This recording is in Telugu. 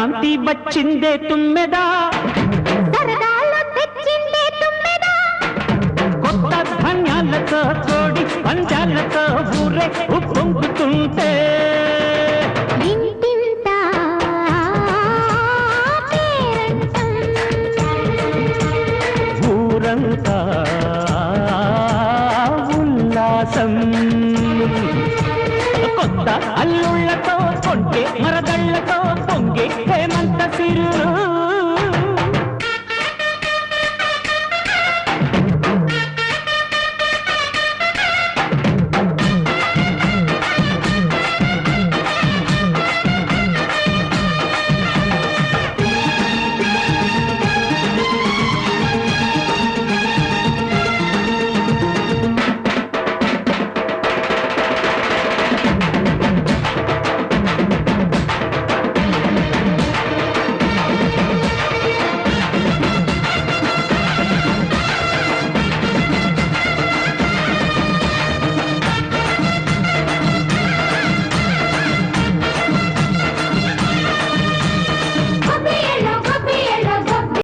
సంక్రాంతి వచ్చిందే తుమ్మెదా సరదాలో తెచ్చిందే తుమ్మెదా కొత్త ధాన్యాలతో కోడి పంజాలతో ఊరే ఉప్పొంగుతుంటే ఇంటింత పేరంటం ఊరంతా ఉల్లాసం కొత్త అల్లుళ్ళతో కొంటే మరదళ్లతో పొంగే హేమంత సిరు